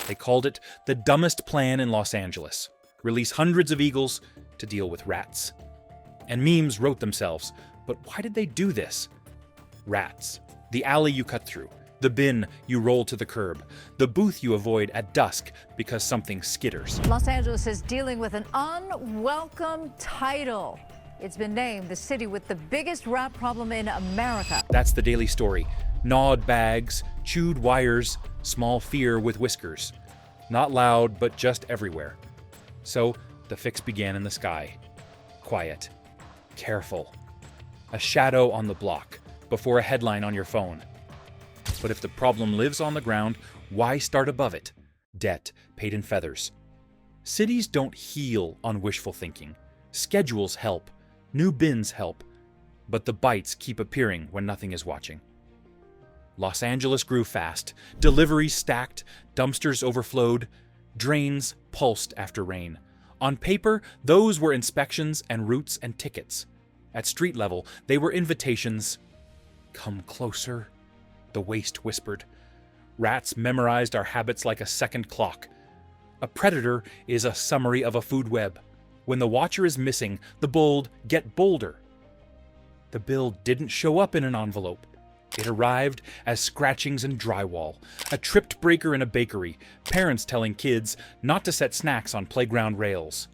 They called it the dumbest plan in Los Angeles. Release hundreds of eagles to deal with rats. And memes wrote themselves, but why did they do this? Rats. The alley you cut through. The bin you roll to the curb. The booth you avoid at dusk because something skitters. Los Angeles is dealing with an unwelcome title. It's been named the city with the biggest rat problem in America. That's the daily story. Gnawed bags, chewed wires, small fear with whiskers. Not loud, but just everywhere. So the fix began in the sky. Quiet. Careful. A shadow on the block before a headline on your phone. But if the problem lives on the ground, why start above it? Debt paid in feathers. Cities don't heal on wishful thinking. Schedules help. New bins help. But the bites keep appearing when nothing is watching. Los Angeles grew fast. Deliveries stacked. Dumpsters overflowed. Drains pulsed after rain. On paper, those were inspections and routes and tickets. At street level, they were invitations. Come closer, the waste whispered. Rats memorized our habits like a second clock. A predator is a summary of a food web. When the watcher is missing, the bold get bolder. The bill didn't show up in an envelope. It arrived as scratchings and drywall, a tripped breaker in a bakery, parents telling kids not to set snacks on playground rails.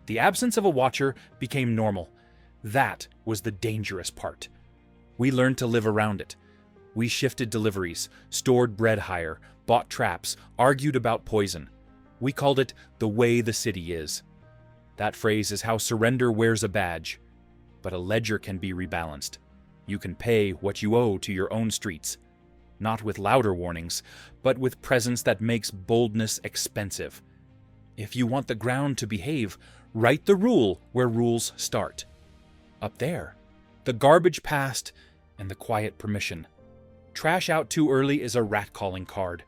The absence of a watcher became normal. That was the dangerous part. We learned to live around it. We shifted deliveries, stored bread higher, bought traps, argued about poison. We called it the way the city is. That phrase is how surrender wears a badge. But a ledger can be rebalanced. You can pay what you owe to your own streets. Not with louder warnings, but with presence that makes boldness expensive. If you want the ground to behave, write the rule where rules start. Up there, the garbage past and the quiet permission. Trash out too early is a rat-calling card.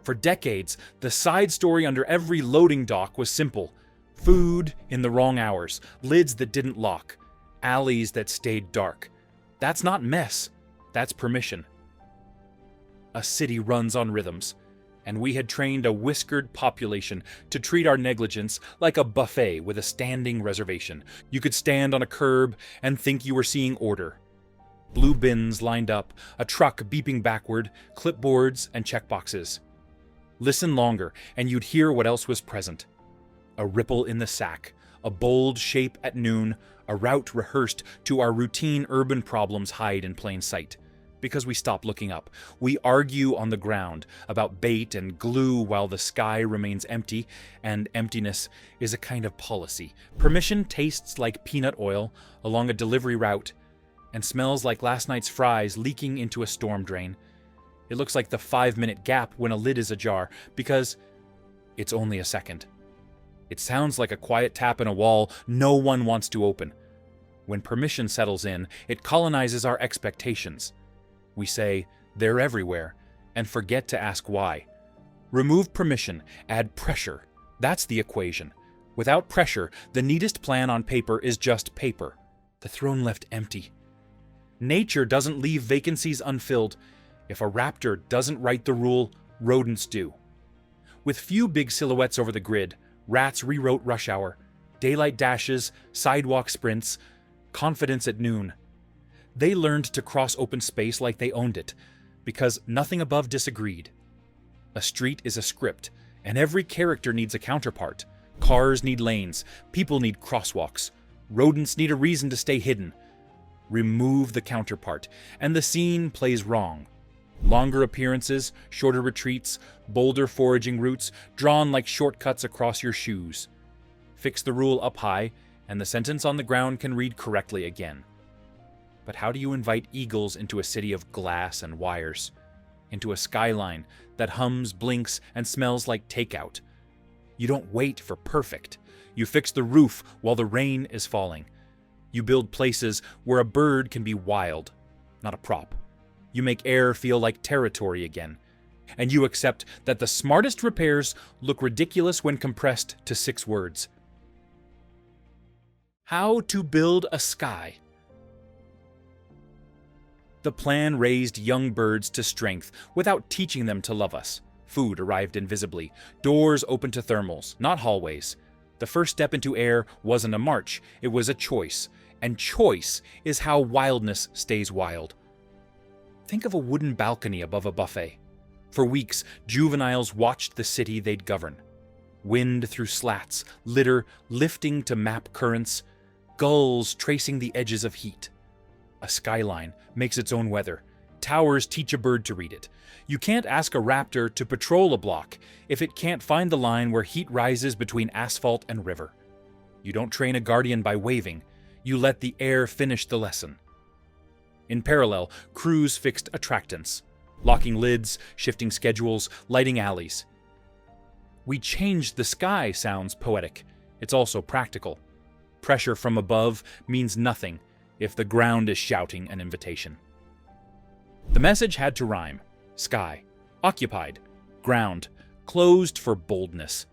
For decades, the side story under every loading dock was simple. Food in the wrong hours, lids that didn't lock, alleys that stayed dark. That's not mess, that's permission. A city runs on rhythms, and we had trained a whiskered population to treat our negligence like a buffet with a standing reservation. You could stand on a curb and think you were seeing order. Blue bins lined up, a truck beeping backward, clipboards and checkboxes. Listen longer, and you'd hear what else was present. A ripple in the sack, a bold shape at noon, a route rehearsed to our routine urban problems hide in plain sight. Because we stop looking up. We argue on the ground about bait and glue while the sky remains empty, and emptiness is a kind of policy. Permission tastes like peanut oil along a delivery route and smells like last night's fries leaking into a storm drain. It looks like the 5-minute gap when a lid is ajar, because it's only a second. It sounds like a quiet tap in a wall no one wants to open. When permission settles in, it colonizes our expectations. We say, they're everywhere, and forget to ask why. Remove permission, add pressure. That's the equation. Without pressure, the neatest plan on paper is just paper. The throne left empty. Nature doesn't leave vacancies unfilled. If a raptor doesn't write the rule, rodents do. With few big silhouettes over the grid, rats rewrote rush hour, daylight dashes, sidewalk sprints, confidence at noon. They learned to cross open space like they owned it, because nothing above disagreed. A street is a script, and every character needs a counterpart. Cars need lanes, people need crosswalks, rodents need a reason to stay hidden. Remove the counterpart, and the scene plays wrong. Longer appearances, shorter retreats, bolder foraging routes, drawn like shortcuts across your shoes. Fix the rule up high, and the sentence on the ground can read correctly again. But how do you invite eagles into a city of glass and wires? Into a skyline that hums, blinks, and smells like takeout? You don't wait for perfect. You fix the roof while the rain is falling. You build places where a bird can be wild, not a prop. You make air feel like territory again. And you accept that the smartest repairs look ridiculous when compressed to 6 words. How to build a sky. The plan raised young birds to strength without teaching them to love us. Food arrived invisibly. Doors opened to thermals, not hallways. The first step into air wasn't a march, it was a choice. And choice is how wildness stays wild. Think of a wooden balcony above a buffet. For weeks, juveniles watched the city they'd govern. Wind through slats, litter lifting to map currents, gulls tracing the edges of heat. A skyline makes its own weather. Towers teach a bird to read it. You can't ask a raptor to patrol a block if it can't find the line where heat rises between asphalt and river. You don't train a guardian by waving. You let the air finish the lesson. In parallel, crews fixed attractants, locking lids, shifting schedules, lighting alleys. "We changed the sky" sounds poetic. It's also practical. Pressure from above means nothing if the ground is shouting an invitation. The message had to rhyme. Sky, occupied, ground, closed for boldness.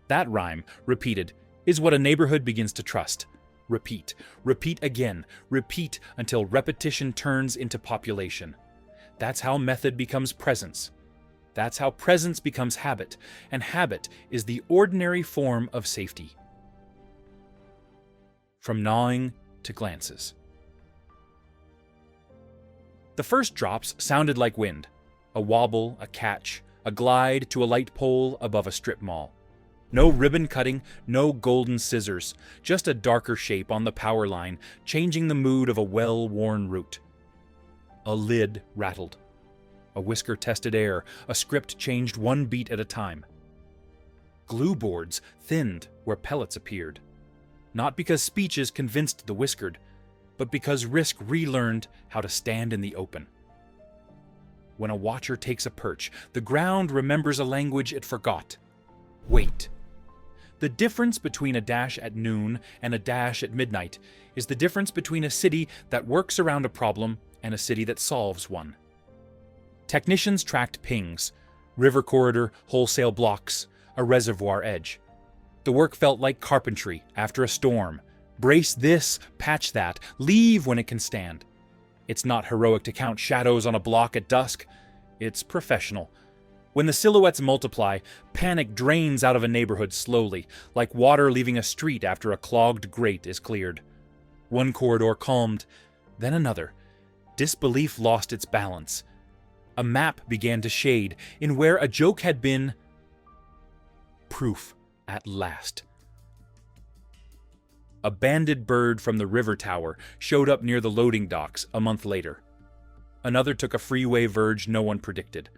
That rhyme, repeated, is what a neighborhood begins to trust. Repeat, repeat again, repeat until repetition turns into population. That's how method becomes presence. That's how presence becomes habit, and habit is the ordinary form of safety. From gnawing to glances. The first drops sounded like wind. A wobble, a catch, a glide to a light pole above a strip mall. No ribbon cutting, no golden scissors, just a darker shape on the power line, changing the mood of a well-worn route. A lid rattled. A whisker tested air, a script changed one beat at a time. Glue boards thinned where pellets appeared. Not because speeches convinced the whiskered, but because risk relearned how to stand in the open. When a watcher takes a perch, the ground remembers a language it forgot. Wait. The difference between a dash at noon and a dash at midnight is the difference between a city that works around a problem and a city that solves one. Technicians tracked pings, river corridor, wholesale blocks, a reservoir edge. The work felt like carpentry after a storm. Brace this, patch that, leave when it can stand. It's not heroic to count shadows on a block at dusk. It's professional. When the silhouettes multiply, panic drains out of a neighborhood slowly, like water leaving a street after a clogged grate is cleared. One corridor calmed, then another. Disbelief lost its balance. A map began to shade in where a joke had been proof at last. A banded bird from the river tower showed up near the loading docks a month later. Another took a freeway verge no one predicted.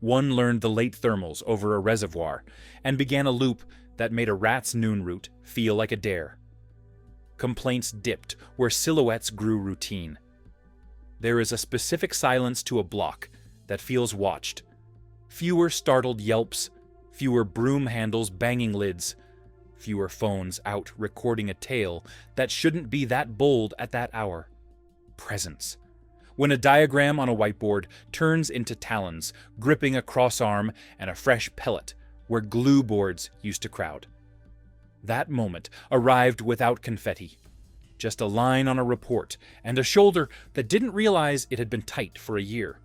One learned the late thermals over a reservoir and began a loop that made a rat's noon route feel like a dare. Complaints dipped where silhouettes grew routine. There is a specific silence to a block that feels watched. Fewer startled yelps, fewer broom handles banging lids, fewer phones out recording a tale that shouldn't be that bold at that hour. Presence. When a diagram on a whiteboard turns into talons, gripping a crossarm and a fresh pellet where glue boards used to crowd. That moment arrived without confetti. Just a line on a report and a shoulder that didn't realize it had been tight for a year.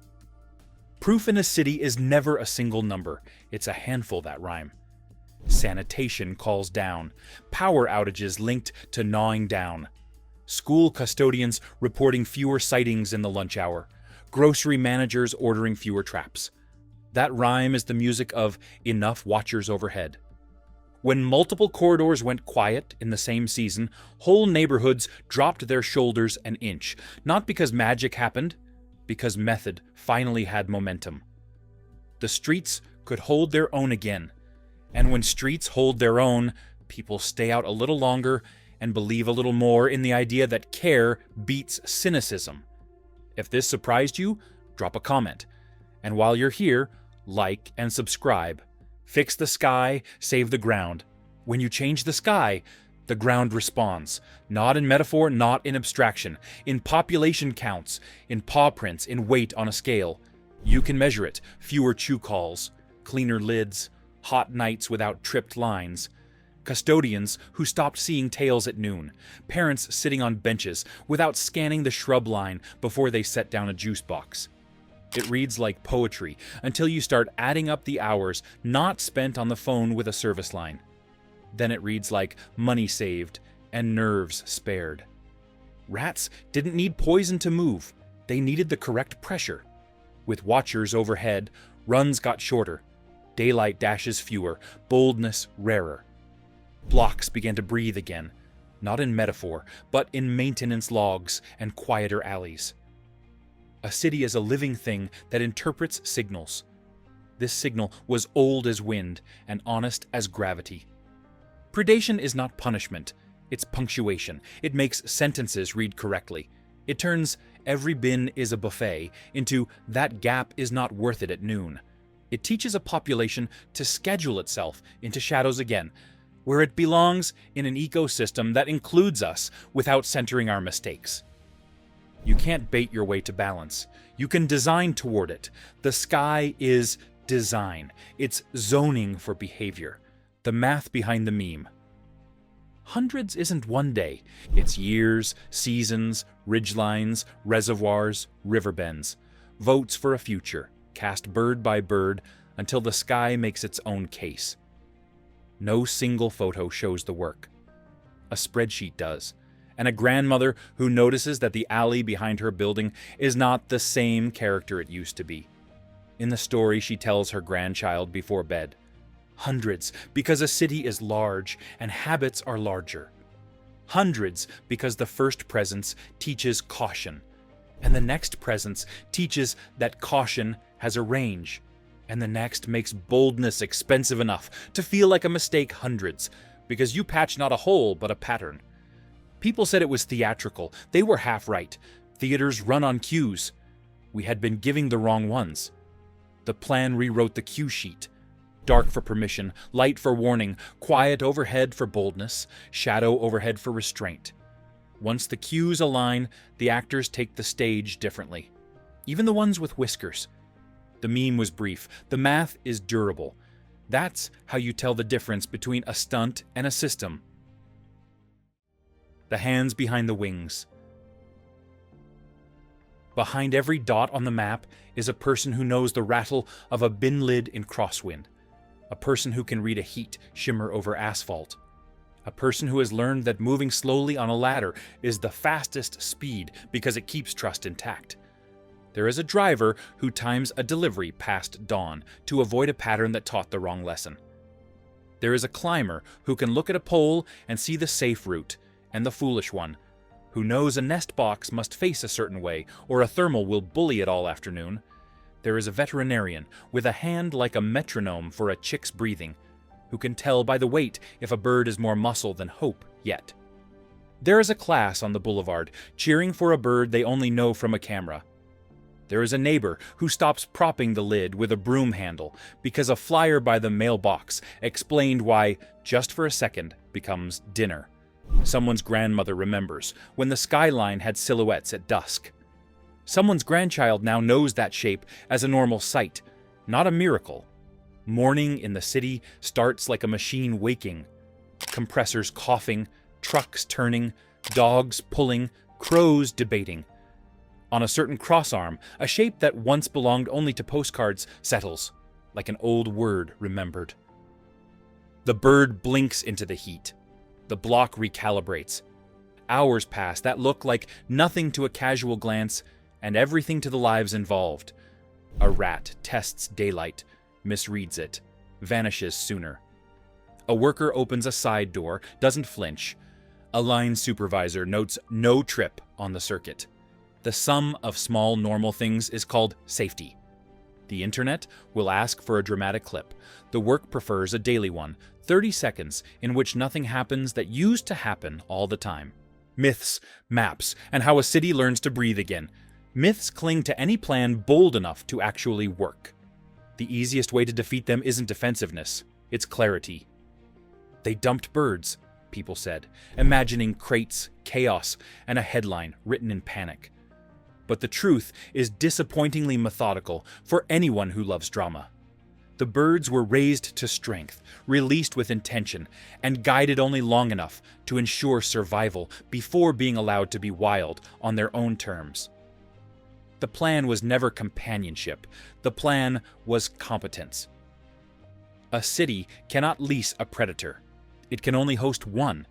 Proof in a city is never a single number. It's a handful that rhyme. Sanitation calls down. Power outages linked to gnawing down. School custodians reporting fewer sightings in the lunch hour. Grocery managers ordering fewer traps. That rhyme is the music of enough watchers overhead. When multiple corridors went quiet in the same season, whole neighborhoods dropped their shoulders an inch, not because magic happened, because method finally had momentum. The streets could hold their own again. And when streets hold their own, people stay out a little longer and believe a little more in the idea that care beats cynicism. If this surprised you, drop a comment. And while you're here, like and subscribe. Fix the sky, save the ground. When you change the sky, the ground responds. Not in metaphor, not in abstraction. In population counts, in paw prints, in weight on a scale. You can measure it. Fewer chew calls, cleaner lids, hot nights without tripped lines. Custodians who stopped seeing tails at noon. Parents sitting on benches without scanning the shrub line before they set down a juice box. It reads like poetry until you start adding up the hours not spent on the phone with a service line. Then it reads like money saved and nerves spared. Rats didn't need poison to move. They needed the correct pressure. With watchers overhead, runs got shorter. Daylight dashes fewer, boldness rarer. Blocks began to breathe again, not in metaphor, but in maintenance logs and quieter alleys. A city is a living thing that interprets signals. This signal was old as wind and honest as gravity. Predation is not punishment, it's punctuation. It makes sentences read correctly. It turns "every bin is a buffet" into "that gap is not worth it at noon." It teaches a population to schedule itself into shadows again, where it belongs in an ecosystem that includes us without centering our mistakes. You can't bait your way to balance. You can design toward it. The sky is design. It's zoning for behavior. The math behind the meme. Hundreds isn't one day. It's years, seasons, ridgelines, reservoirs, river bends. Votes for a future, cast bird by bird until the sky makes its own case. No single photo shows the work. A spreadsheet does. And a grandmother who notices that the alley behind her building is not the same character it used to be. In the story she tells her grandchild before bed. Hundreds, because a city is large and habits are larger. Hundreds, because the first presence teaches caution, and the next presence teaches that caution has a range, and the next makes boldness expensive enough to feel like a mistake hundreds, because you patch not a hole but a pattern. People said it was theatrical. They were half right. Theaters run on cues. We had been giving the wrong ones. The plan rewrote the cue sheet. Dark for permission, light for warning, quiet overhead for boldness, shadow overhead for restraint. Once the cues align, the actors take the stage differently. Even the ones with whiskers. The meme was brief. The math is durable. That's how you tell the difference between a stunt and a system. The hands behind the wings. Behind every dot on the map is a person who knows the rattle of a bin lid in crosswind. A person who can read a heat shimmer over asphalt. A person who has learned that moving slowly on a ladder is the fastest speed because it keeps trust intact. There is a driver who times a delivery past dawn to avoid a pattern that taught the wrong lesson. There is a climber who can look at a pole and see the safe route, and the foolish one, who knows a nest box must face a certain way or a thermal will bully it all afternoon. There is a veterinarian with a hand like a metronome for a chick's breathing, who can tell by the weight if a bird is more muscle than hope yet. There is a class on the boulevard cheering for a bird they only know from a camera. There is a neighbor who stops propping the lid with a broom handle because a flyer by the mailbox explained why just for a second becomes dinner. Someone's grandmother remembers when the skyline had silhouettes at dusk. Someone's grandchild now knows that shape as a normal sight, not a miracle. Morning in the city starts like a machine waking. Compressors coughing, trucks turning, dogs pulling, crows debating. On a certain crossarm, a shape that once belonged only to postcards settles, like an old word remembered. The bird blinks into the heat. The block recalibrates. Hours pass that look like nothing to a casual glance, and everything to the lives involved. A rat tests daylight, misreads it, vanishes sooner. A worker opens a side door, doesn't flinch. A line supervisor notes no trip on the circuit. The sum of small normal things is called safety. The internet will ask for a dramatic clip. The work prefers a daily one, 30 seconds in which nothing happens that used to happen all the time. Myths, maps, and how a city learns to breathe again. Myths cling to any plan bold enough to actually work. The easiest way to defeat them isn't defensiveness, it's clarity. They dumped birds, people said, imagining crates, chaos, and a headline written in panic. But the truth is disappointingly methodical for anyone who loves drama. The birds were raised to strength, released with intention, and guided only long enough to ensure survival before being allowed to be wild on their own terms. The plan was never companionship. The plan was competence. A city cannot lease a predator. It can only host one,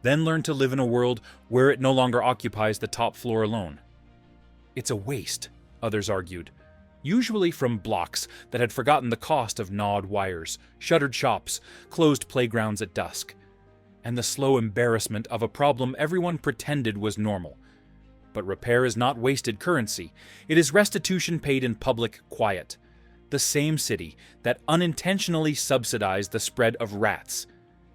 then learn to live in a world where it no longer occupies the top floor alone. It's a waste, others argued, usually from blocks that had forgotten the cost of gnawed wires, shuttered shops, closed playgrounds at dusk, and the slow embarrassment of a problem everyone pretended was normal. But repair is not wasted currency. It is restitution paid in public quiet. The same city that unintentionally subsidized the spread of rats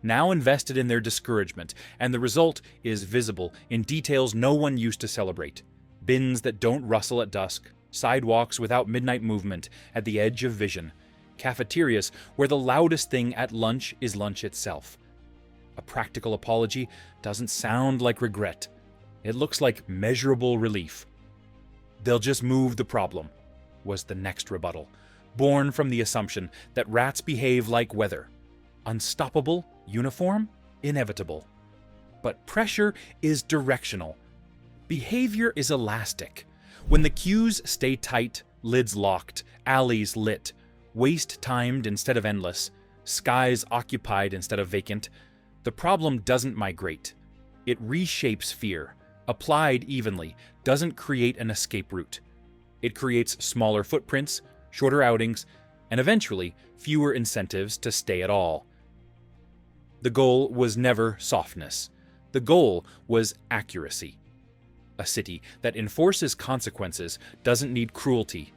now invested in their discouragement, and the result is visible in details no one used to celebrate. Bins that don't rustle at dusk, sidewalks without midnight movement at the edge of vision, cafeterias where the loudest thing at lunch is lunch itself. A practical apology doesn't sound like regret. It looks like measurable relief. They'll just move the problem, was the next rebuttal, born from the assumption that rats behave like weather. Unstoppable, uniform, inevitable. But pressure is directional. Behavior is elastic. When the queues stay tight, lids locked, alleys lit, waste timed instead of endless, skies occupied instead of vacant, the problem doesn't migrate. It reshapes fear. Applied evenly, doesn't create an escape route. It creates smaller footprints, shorter outings, and eventually fewer incentives to stay at all. The goal was never softness. The goal was accuracy. A city that enforces consequences doesn't need cruelty.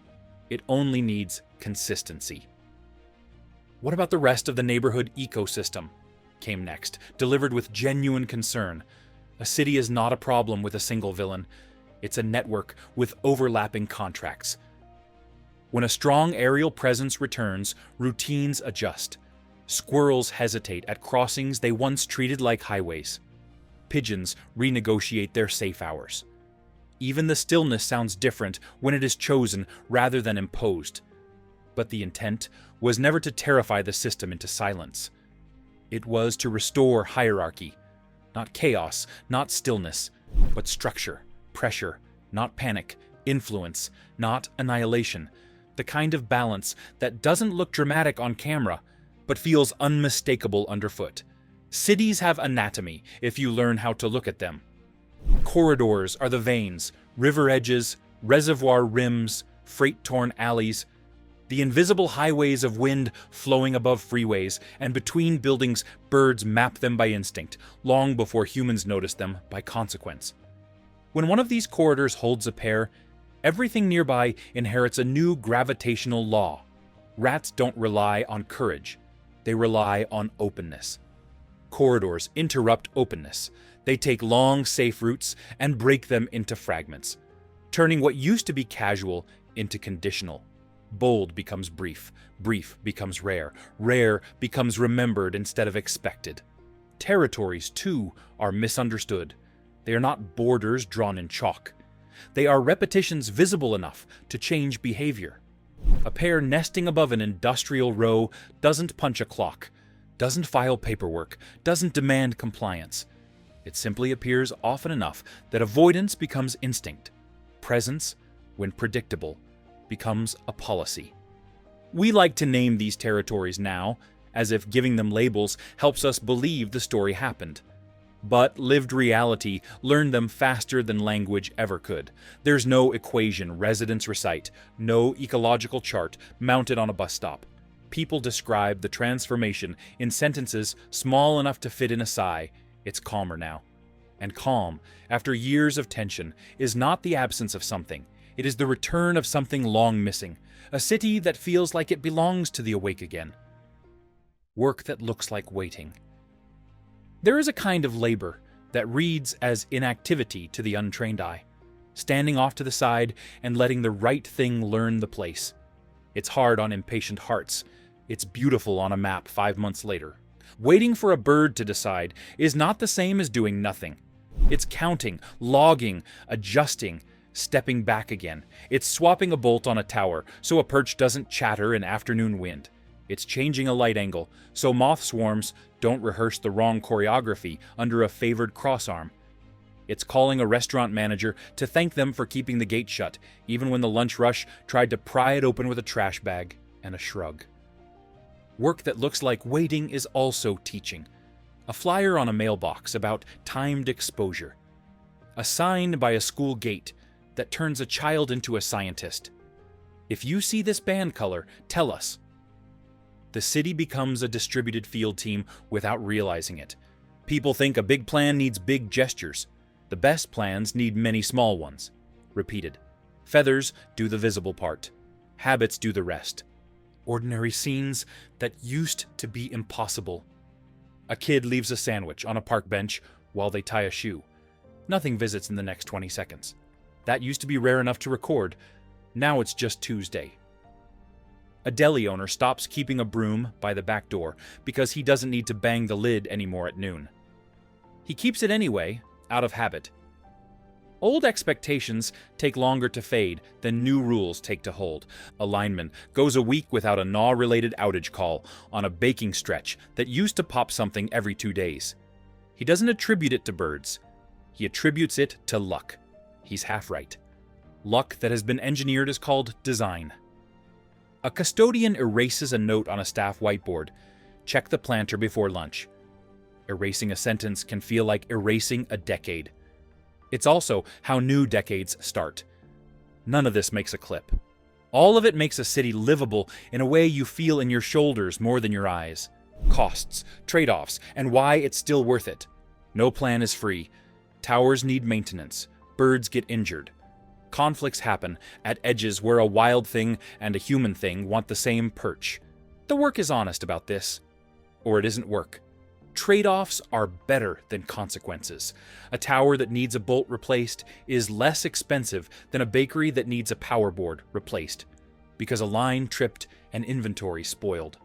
It only needs consistency. What about the rest of the neighborhood ecosystem? Came next, delivered with genuine concern. A city is not a problem with a single villain. It's a network with overlapping contracts. When a strong aerial presence returns, routines adjust. Squirrels hesitate at crossings they once treated like highways. Pigeons renegotiate their safe hours. Even the stillness sounds different when it is chosen rather than imposed. But the intent was never to terrify the system into silence. It was to restore hierarchy. Not chaos, not stillness, but structure, pressure, not panic, influence, not annihilation. The kind of balance that doesn't look dramatic on camera, but feels unmistakable underfoot. Cities have anatomy if you learn how to look at them. Corridors are the veins, river edges, reservoir rims, freight-torn alleys, the invisible highways of wind flowing above freeways, and between buildings birds map them by instinct, long before humans notice them by consequence. When one of these corridors holds a pair, everything nearby inherits a new gravitational law. Rats don't rely on courage. They rely on openness. Corridors interrupt openness. They take long, safe routes and break them into fragments, turning what used to be casual into conditional. Bold becomes brief, brief becomes rare, rare becomes remembered instead of expected. Territories, too, are misunderstood. They are not borders drawn in chalk. They are repetitions visible enough to change behavior. A pair nesting above an industrial row doesn't punch a clock, doesn't file paperwork, doesn't demand compliance. It simply appears often enough that avoidance becomes instinct. Presence, when predictable, becomes a policy. We like to name these territories now, as if giving them labels helps us believe the story happened. But lived reality learned them faster than language ever could. There's no equation residents recite, no ecological chart mounted on a bus stop. People describe the transformation in sentences small enough to fit in a sigh. It's calmer now. And calm, after years of tension, is not the absence of something. It is the return of something long missing, a city that feels like it belongs to the awake again. Work that looks like waiting. There is a kind of labor that reads as inactivity to the untrained eye, standing off to the side and letting the right thing learn the place. It's hard on impatient hearts. It's beautiful on a map 5 months later. Waiting for a bird to decide is not the same as doing nothing. It's counting, logging, adjusting, stepping back again. It's swapping a bolt on a tower so a perch doesn't chatter in afternoon wind. It's changing a light angle so moth swarms don't rehearse the wrong choreography under a favored crossarm. It's calling a restaurant manager to thank them for keeping the gate shut, even when the lunch rush tried to pry it open with a trash bag and a shrug. Work that looks like waiting is also teaching. A flyer on a mailbox about timed exposure. A sign by a school gate that turns a child into a scientist. If you see this band color, tell us. The city becomes a distributed field team without realizing it. People think a big plan needs big gestures. The best plans need many small ones. Repeated. Feathers do the visible part. Habits do the rest. Ordinary scenes that used to be impossible. A kid leaves a sandwich on a park bench while they tie a shoe. Nothing visits in the next 20 seconds. That used to be rare enough to record. Now it's just Tuesday. A deli owner stops keeping a broom by the back door because he doesn't need to bang the lid anymore at noon. He keeps it anyway, out of habit. Old expectations take longer to fade than new rules take to hold. A lineman goes a week without a gnaw-related outage call on a baking stretch that used to pop something every 2 days. He doesn't attribute it to birds. He attributes it to luck. He's half right. Luck that has been engineered is called design. A custodian erases a note on a staff whiteboard. Check the planter before lunch. Erasing a sentence can feel like erasing a decade. It's also how new decades start. None of this makes a clip. All of it makes a city livable in a way you feel in your shoulders more than your eyes. Costs, trade-offs, and why it's still worth it. No plan is free. Towers need maintenance. Birds get injured. Conflicts happen at edges where a wild thing and a human thing want the same perch. The work is honest about this. Or it isn't work. Trade-offs are better than consequences. A tower that needs a bolt replaced is less expensive than a bakery that needs a power board replaced, because a line tripped and inventory spoiled.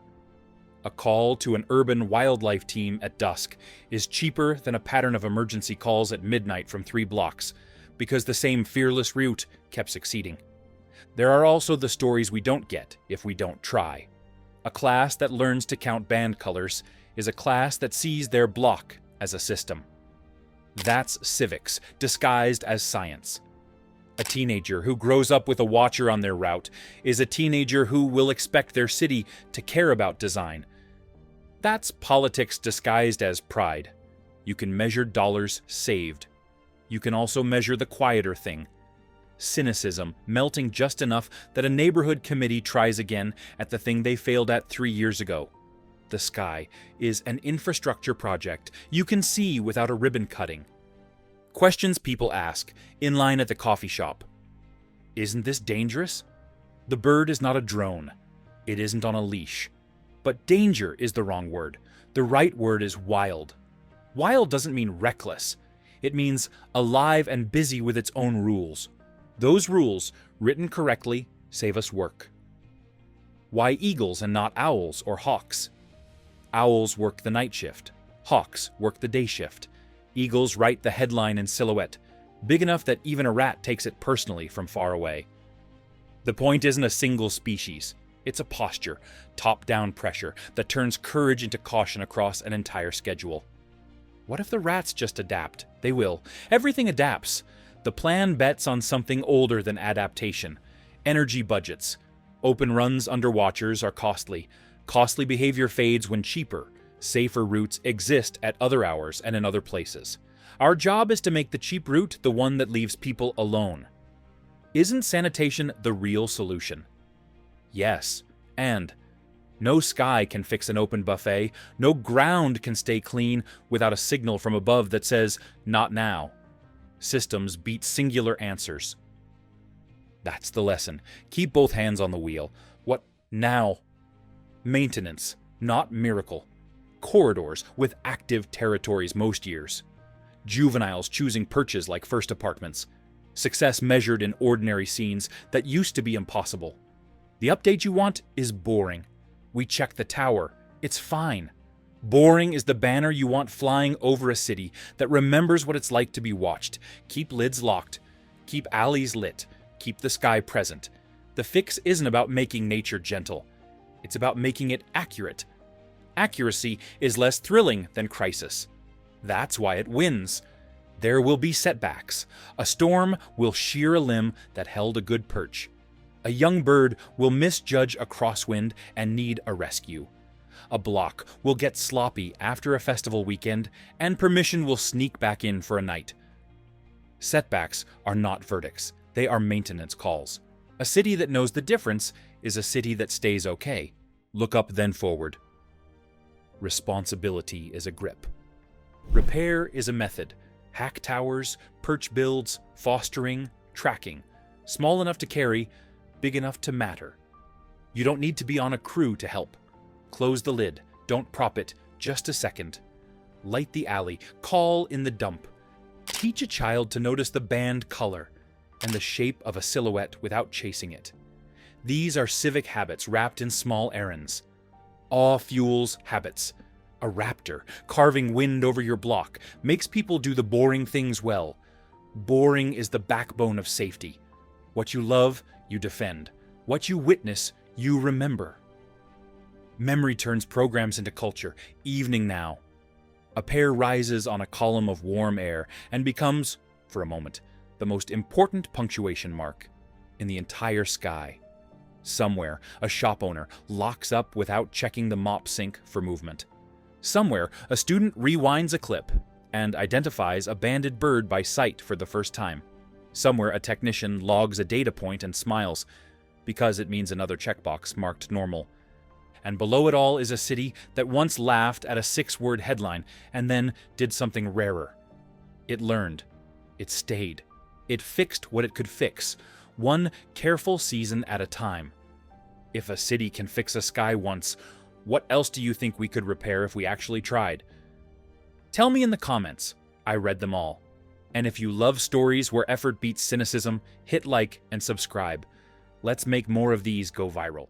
A call to an urban wildlife team at dusk is cheaper than a pattern of emergency calls at midnight from 3 blocks, because the same fearless route kept succeeding. There are also the stories we don't get if we don't try. A class that learns to count band colors is a class that sees their block as a system. That's civics, disguised as science. A teenager who grows up with a watcher on their route is a teenager who will expect their city to care about design. That's politics disguised as pride. You can measure dollars saved. You can also measure the quieter thing. Cynicism melting just enough that a neighborhood committee tries again at the thing they failed at 3 years ago. The sky is an infrastructure project you can see without a ribbon cutting. Questions people ask in line at the coffee shop. Isn't this dangerous? The bird is not a drone. It isn't on a leash. But danger is the wrong word. The right word is wild. Wild doesn't mean reckless. It means alive and busy with its own rules. Those rules, written correctly, save us work. Why eagles and not owls or hawks? Owls work the night shift. Hawks work the day shift. Eagles write the headline in silhouette, big enough that even a rat takes it personally from far away. The point isn't a single species. It's a posture, top-down pressure that turns courage into caution across an entire schedule. What if the rats just adapt? They will. Everything adapts. The plan bets on something older than adaptation. Energy budgets. Open runs under watchers are costly. Costly behavior fades when cheaper, safer routes exist at other hours and in other places. Our job is to make the cheap route the one that leaves people alone. Isn't sanitation the real solution? Yes, and no sky can fix an open buffet, no ground can stay clean without a signal from above that says, "Not now." Systems beat singular answers. That's the lesson. Keep both hands on the wheel. What now? Maintenance, not miracle. Corridors with active territories most years. Juveniles choosing perches like first apartments. Success measured in ordinary scenes that used to be impossible. The update you want is boring. We check the tower. It's fine. Boring is the banner you want flying over a city that remembers what it's like to be watched. Keep lids locked. Keep alleys lit. Keep the sky present. The fix isn't about making nature gentle. It's about making it accurate. Accuracy is less thrilling than crisis. That's why it wins. There will be setbacks. A storm will shear a limb that held a good perch. A young bird will misjudge a crosswind and need a rescue. A block will get sloppy after a festival weekend, and permission will sneak back in for a night. Setbacks are not verdicts. They are maintenance calls. A city that knows the difference is a city that stays okay. Look up, then forward. Responsibility is a grip. Repair is a method. Hack towers, perch builds, fostering, tracking. Small enough to carry, big enough to matter. You don't need to be on a crew to help. Close the lid. Don't prop it. Just a second. Light the alley. Call in the dump. Teach a child to notice the band color and the shape of a silhouette without chasing it. These are civic habits wrapped in small errands. Awe fuels habits. A raptor carving wind over your block makes people do the boring things well. Boring is the backbone of safety. What you love, you defend. What you witness, you remember. Memory turns programs into culture. Evening now. A pear rises on a column of warm air and becomes, for a moment, the most important punctuation mark in the entire sky. Somewhere, a shop owner locks up without checking the mop sink for movement. Somewhere, a student rewinds a clip and identifies a banded bird by sight for the first time. Somewhere, a technician logs a data point and smiles, because it means another checkbox marked normal. And below it all is a city that once laughed at a 6-word headline and then did something rarer. It learned. It stayed. It fixed what it could fix, one careful season at a time. If a city can fix a sky once, what else do you think we could repair if we actually tried? Tell me in the comments. I read them all. And if you love stories where effort beats cynicism, hit like and subscribe. Let's make more of these go viral.